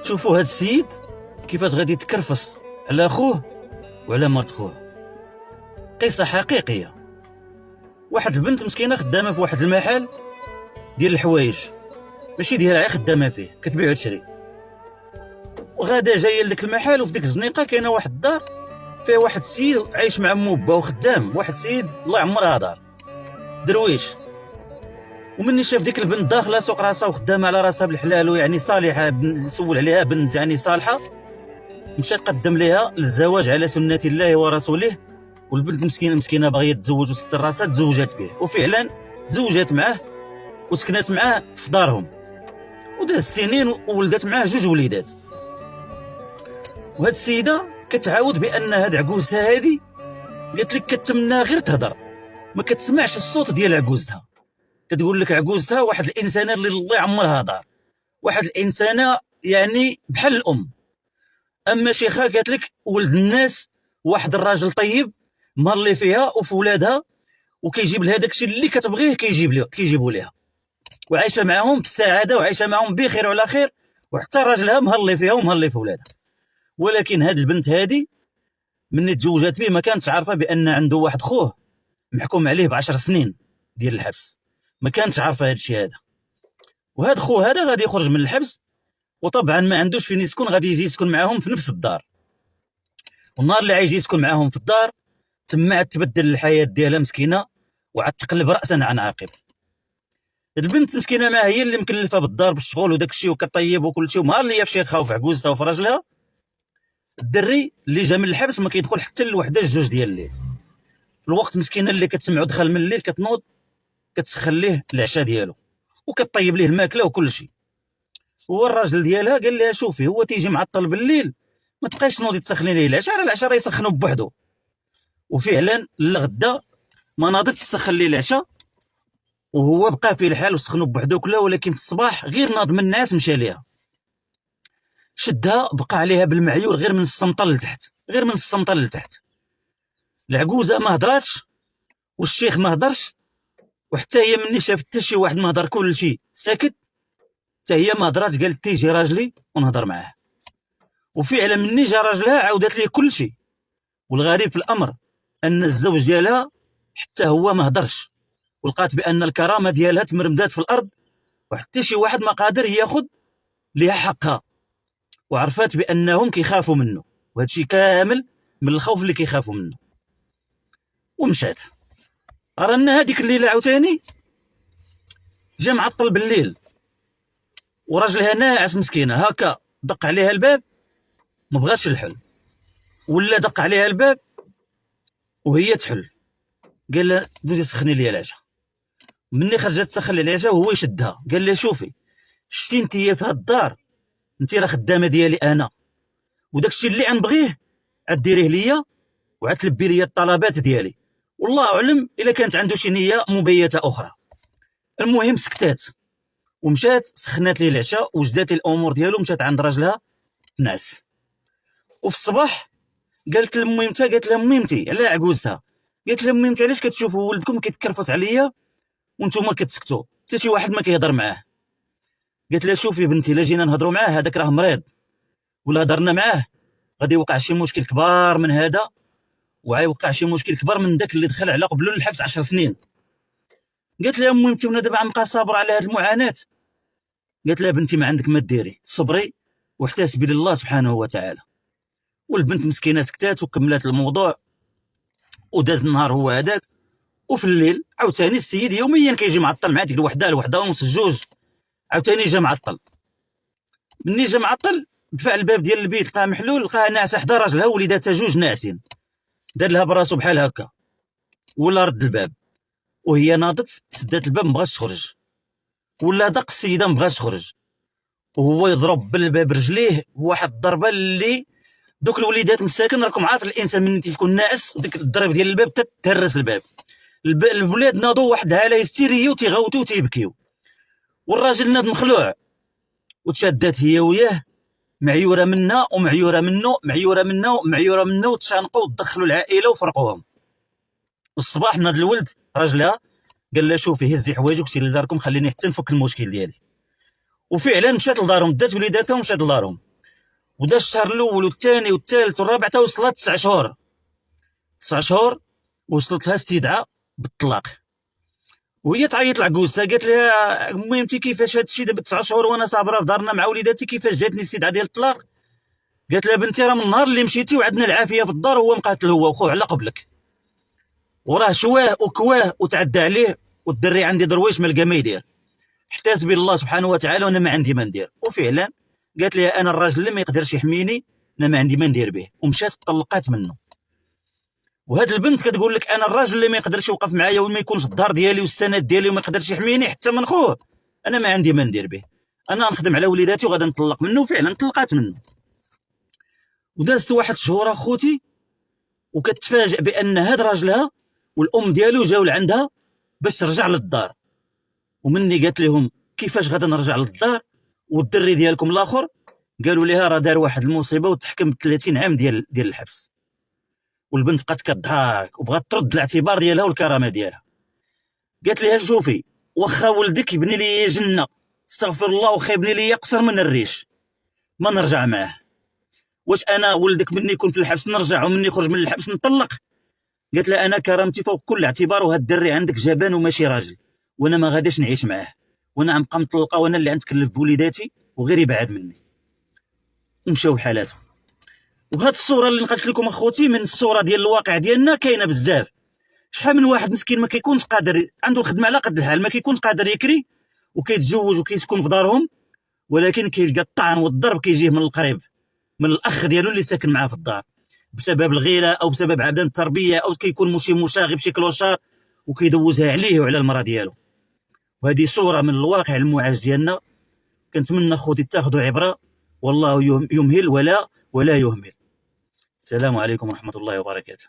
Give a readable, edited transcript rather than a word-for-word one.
تشوفوا هذا السيد كيفاش غادي يتكرفص على خوه وعلى مرت خوه. قصه حقيقيه. واحد البنت مسكينه خدامه في واحد المحل ديال الحوايج، ماشي ديالها غير خدامه فيه، كتبيع وتشري. وغادا جايه لذاك المحل، وفي ديك الزنيقه كاينه واحد الدار فيها واحد السيد عايش مع مو با وخدام. واحد السيد الله عمرها دار درويش. ومني شاف ديك البنت داخله سوق راسها وخدامه على راسها بالحلال ويعني صالحه، سول عليها بنت يعني صالحه، مشى قدم لها للزواج على سنه الله ورسوله. والبنت مسكينه باغيه تزوج وستر راسها، تزوجات به وفعلا تزوجات معاه وسكنات معاه في دارهم، وداز سنين وولدات معاه 2 وليدات. وهاد السيده كتعاود بان هاد عجوزها هادي قالت لك كتمنى غير تهضر، ما كتسمعش الصوت ديال عجوزها. كتقول لك عجوزها واحد الانسانه اللي الله عمرها دار، واحد الانسانه يعني بحال الام. اما شيخه قالت لك ولد الناس، واحد الراجل طيب مهلي فيها وفي ولادها، وكيجيب لها داكشي اللي كتبغيه كيجيبوا لها، وعايشه معاهم في السعاده وعايشه معاهم بخير وعلى خير، وحتى راجلها مهلي فيها ومهلي في ولادها. ولكن هاد البنت هادي مني تزوجات به ما كانتش عارفه بان عنده واحد خوه محكوم عليه ب10 سنين ديال الحبس، ما كانتش عارفه هاد الشيء هذا. وهاد خوه هذا غادي يخرج من الحبس، وطبعا ما عندوش فين يسكن، غادي يجي يسكن معاهم في نفس الدار. والنهار اللي غيجي يسكن معاهم في الدار تما تبدل الحياه ديالها مسكينه، وعاد تقلب راسا عن عقب. البنت مسكينه ما هي اللي مكلفه بالدار بالشغل وداك الشيء وكطيب وكل شيء، ومهار اللي في شيخها وفي عجوزتها وفي راجلها، الدري اللي جا من الحبس ما كيدخل حتى لوحده 2 ديال الليل. في الوقت مسكينه اللي كتسمعو دخل من الليل كتنوض كتسخن ليه العشاء ديالو وكطيب ليه الماكله وكل شيء. هو الراجل ديالها قال لها شوفي، هو تيجي معطل بالليل ما تبقايش تنوضي تسخني ليه العشاء، راه العشاء راه يسخنو بوحدو. وفعلا الغدا ما ناضتش تسخن ليه العشاء، وهو بقى في الحال وسخنو بوحدو كله. ولكن في الصباح غير ناض من الناس مشى ليها، شدها بقى عليها بالمعيور غير من السمطل لتحت، غير من السمطل لتحت. العجوزه ما هضراتش والشيخ ما هضرش، وحتى هي مني شافت حتى شي واحد ما هضر كل شيء ساكت، حتى هي ما هضرات. قالت تيجي راجلي ونهضر معاه. وفعلا مني جا راجلها عاودت ليه كل شيء. والغريب في الامر ان الزوج ديالها حتى هو ما هضرش، ولقات بان الكرامه ديالها تمرمدات في الارض، وحتى شي واحد ما قادر ياخذ ليها حقها. وعرفات بانهم كيخافوا منه، وهذا الشيء كامل من الخوف اللي كيخافوا منه. ومشات. رانا هذيك الليله عاوتاني جا معطل بالليل، وراجلها ناعس مسكينه هكا دق عليها الباب ما بغاتش الحل، ولا دق عليها الباب وهي تحل. قال لها دوزي سخني لي العشاء. مني خرجت تسخن لي العشاء وهو يشدها، قال لها شوفي، شتي انت في هاد الدار انت راه خدامه ديالي انا، وداك الشيء اللي غنبغيه عديريه ليا وعتلبي لي الطلبات ديالي، والله اعلم الا كانت عنده شي نيه مبيته اخرى. المهم سكتات ومشات سخنات لي العشاء وجدات لي الامور ديالو، مشات عند راجلها ناس. وفي الصباح قالت لميمتها، قالت لها ميمتي على عجوزها، قالت لها ميمتي علاش كتشوفوا ولدكم كيتكرفص عليا وانتم كتسكتوا، حتى شي واحد ما كيهضر معاه. قالت لها شوفي بنتي، لا جينا نهضروا معاه هذاك راه مريض، ولا هضرنا معاه غادي يوقع شي مشكل كبار من هذا، وغيوقع شي مشكل كبر من داك اللي دخل على قبلو للحبس 10 سنين. قالت لها ميمتي وانا دابا غنبقى صابر على هذه المعاناه. قالت لها بنتي ما عندك ما ديري، صبري واحتسبي لله سبحانه وتعالى. والبنت مسكينه سكتات وكملات الموضوع. وداز النهار هو هذاك، وفي الليل عاوتاني السيد يوميا كيجي معطل مع ديك الوحده ونص 2، عاوتاني جا معطل. مني جا معطل دفع الباب ديال البيت لقاها محلول، لقاها ناعسه حدا راجلها وليداتها 2 ناعسين، دار لها براسو بحال هكا ولا رد الباب، وهي ناضت سدات الباب مبغاش تخرج، ولا دق السيده مبغاش تخرج، وهو يضرب بالباب رجليه بواحد الضربه اللي دوك الوليدات مساكن. راكم عارف الانسان من تكون ناعس وديك الضرب ديال الباب تهرس الباب. الولاد ناضوا واحد الحاله هيستيريه وتيغوتوا وتيبكيو، والراجل ناض مخلوع، وتشادات هي وياه معيوره منا ومعيوره منه، معيوره منا ومعيوره منه، وتشانقوا ودخلوا العائله وفرقوهم. والصباح ناض الولد راجلها قال لها شوفي هزي حوايجك سيري لداركم، خليني حتى نفك المشكل ديالي. وفعلا مشات لدارهم، دات وليداتها ومشات لدارهم. ودا الشهر الاول والثاني والثالث والرابع حتى وصلت 9 شهور. 9 شهور وصلت لها استدعاء بالطلاق، وهي تعيط لعكوزتها قالت لها مهمتي كيفاش هادشي دابا 9 شهور وانا صابره في دارنا مع وليداتي، كيفاش جاتني استدعاء ديال الطلاق؟ قالت لها بنتي راه من النهار اللي مشيتي وعندنا العافيه في الدار هو مقاتل هو وخوه على قبلك، وراه شواه وكواه وتعدى عليه، والدري عندي درويش ما لقى ما يدير، احتاس بالله سبحانه وتعالى وانا ما عندي ما ندير. وفعلا قالت لي انا الراجل اللي ما يقدرش يحميني انا ما عندي ما ندير به، ومشات طلقات منه. وهاد البنت كتقول لك انا الراجل اللي ما يقدرش يوقف معايا وما يكونش الدار ديالي والسند ديالي وما يقدرش يحميني حتى من خوه، انا ما عندي ما ندير به، انا نخدم على وليداتي وغادي نطلق منه. فعلا طلقات منه. ودازت واحد شهور اخوتي وكتفاجئ بان هاد راجلها والام ديالو جاو لعندها باش ترجع للدار. ومني قالت لهم كيفاش غادي نرجع للدار والدري ديالكم الاخر؟ قالوا لها راه دار واحد المصيبه وتحكم ب 30 عام ديال الحبس. والبنت بقات كضحك وبغات ترد الاعتبار ديالها والكرامه ديالها. قالت لها شوفي واخا ولدك يبني لي جنه استغفر الله واخا يبني لي قصر من الريش ما نرجع معاه. واش انا ولدك مني يكون في الحبس نرجع ومني يخرج من الحبس نطلق؟ قالت لها انا كرامتي فوق كل اعتبار، وهاد الدري عندك جبان وماشي راجل وانا ما غاديش نعيش معاه، وانا غنبقى مطلقه وانا اللي غنتكلف بوليداتي وغير يبعد مني. ومشاو بحالاتهم. وهاد الصوره اللي نقلت لكم اخوتي من الصوره ديال الواقع ديالنا كاينه بزاف. شحال من واحد مسكين ما كيكونش قادر، عنده الخدمه على قد الحال، ما كيكونش قادر يكري وكيتزوج وكيسكن في دارهم، ولكن كيلقى الطعن والضرب كيجيه من القريب، من الاخ ديالو اللي ساكن معاه في الدار، بسبب الغيره او بسبب عدم التربيه، او كيكون شي مشاغب شي كلوشار وكيدوزها عليه وعلى المراه ديالو. وهذه صوره من الواقع المعاش ديالنا. كنتمنى اخوتي تاخذوا عبره، والله يمهل ولا يهمل. السلام عليكم ورحمه الله وبركاته.